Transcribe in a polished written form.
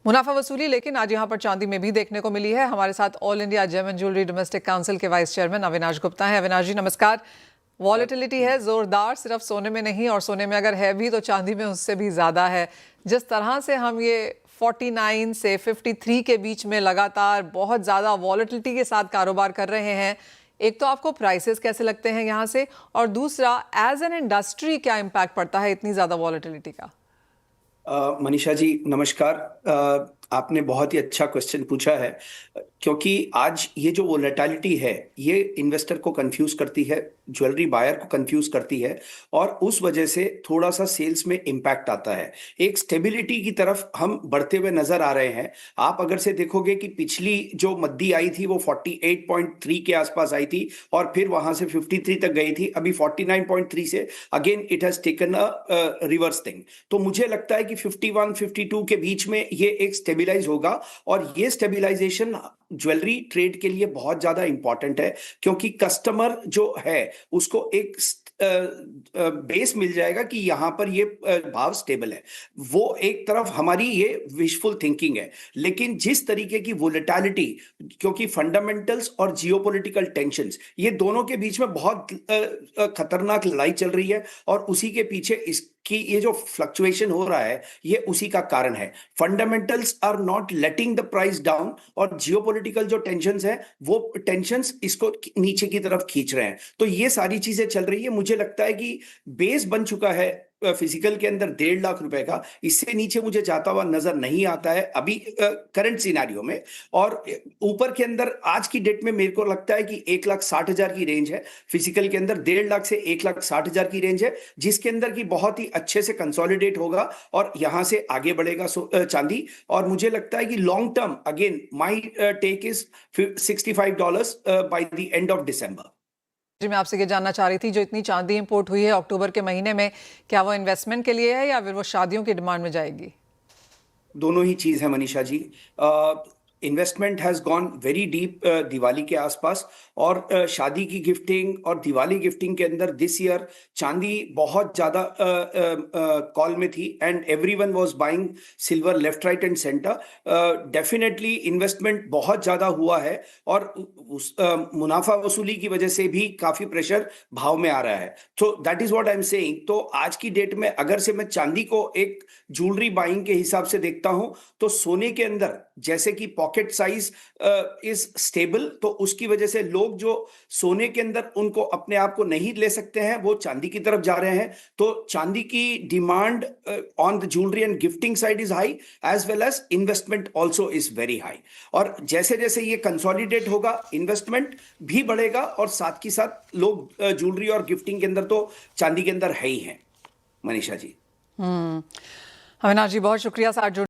मुनाफा वसूली लेकिन आज यहाँ पर चांदी में भी देखने को मिली है। हमारे साथ all India gem and jewellery domestic council के वाइस चेयरमैन अविनाश गुप्ता हैं। अविनाश जी नमस्कार। वॉलेटिलिटी है जोरदार, सिर्फ सोने में नहीं, और सोने में अगर है भी तो चांदी में उससे भी ज्यादा है। जिस तरह से हम ये 49 से 53 के बीच में लगातार बहुत ज्यादा वॉलेटिलिटी के साथ कारोबार कर रहे हैं, एक तो आपको प्राइसेस कैसे लगते हैं यहाँ से, और दूसरा एज एन इंडस्ट्री क्या इम्पैक्ट पड़ता है इतनी ज्यादा वॉलेटिलिटी का? मनीषा जी नमस्कार। आपने बहुत ही अच्छा क्वेश्चन पूछा है, क्योंकि आज ये जो वोलेटिलिटी है ये इन्वेस्टर को कंफ्यूज करती है, ज्वेलरी बायर को कंफ्यूज करती है, और उस वजह से थोड़ा सा सेल्स में इम्पैक्ट आता है। एक स्टेबिलिटी की तरफ हम बढ़ते हुए नजर आ रहे हैं। आप अगर से देखोगे कि पिछली जो मद्दी आई थी वो 48.3 के आसपास आई थी और फिर वहां से 53 तक गई थी। अभी 49.3 से again it has taken a reverse thing. तो मुझे लगता है कि 51 52 के बीच में ये एक स्टेबिलाइज होगा, और ये स्टेबिलाइजेशन ज्वेलरी ट्रेड के लिए बहुत ज्यादा इंपॉर्टेंट है, क्योंकि कस्टमर जो है उसको एक बेस मिल जाएगा कि यहां पर ये भाव स्टेबल है। वो एक तरफ हमारी ये विशफुल थिंकिंग है, लेकिन जिस तरीके की वोलेटिलिटी, क्योंकि फंडामेंटल्स और जियोपॉलिटिकल टेंशंस ये दोनों के बीच में बहुत खतरनाक लड़ाई चल रही है, और उसी के पीछे इसकी ये जो फ्लक्चुएशन हो रहा है ये उसी का कारण है। Fundamentals are not letting the price down, और जियोपॉलिटिकल जो टेंशंस है वो टेंशंस इसको नीचे की तरफ खींच रहे हैं। तो ये सारी चीजें चल रही है। मुझे लगता है कि बेस बन चुका है फिजिकल के अंदर 1.5 लाख रुपए का, इससे नीचे मुझे जाता हुआ नजर नहीं आता है अभी करंट सिनारियो में। और ऊपर के अंदर आज की डेट में मेरे को लगता है कि 1,60,000 की रेंज है फिजिकल के अंदर, 1.5 लाख से 1,60,000 की रेंज है, जिसके अंदर की बहुत ही अच्छे से कंसोलिडेट होगा और यहां से आगे बढ़ेगा चांदी। और मुझे लगता है कि long term again my take is $65 by the end of December. जी, मैं आपसे ये जानना चाह रही थी, जो इतनी चांदी इंपोर्ट हुई है अक्टूबर के महीने में, क्या वो इन्वेस्टमेंट के लिए है या फिर वो शादियों की डिमांड में जाएगी? दोनों ही चीज है Manisha ji. Investment has gone very deep Diwali के आसपास, और शादी की गिफ्टिंग और दिवाली गिफ्टिंग के अंदर दिस ईयर चांदी बहुत ज्यादा कॉल में थी, and everyone was buying silver left right and centre. Definitely investment बहुत ज्यादा हुआ है, और मुनाफा वसूली की वजह से भी काफी प्रेशर भाव में आ रहा है। तो that is what I am saying. तो आज की डेट में अगर से मैं चांदी को एक ज्वेलरी बाइंग के हिसाब से देखता हूं, तो सोने के अंदर जैसे कि पॉकेट साइज इज स्टेबल, तो उसकी वजह से लोग जो सोने के अंदर उनको अपने आप को नहीं ले सकते हैं वो चांदी की तरफ जा रहे हैं। तो चांदी की demand on the jewellery and gifting side is high, as well as investment also is very high. और जैसे जैसे ये कंसोलिडेट होगा इन्वेस्टमेंट भी बढ़ेगा, और साथ ही साथ लोग ज्वेलरी और गिफ्टिंग के अंदर तो चांदी के अंदर है ही हैं। मनीषा जी। अविनाश जी बहुत शुक्रिया साथ जुड़ने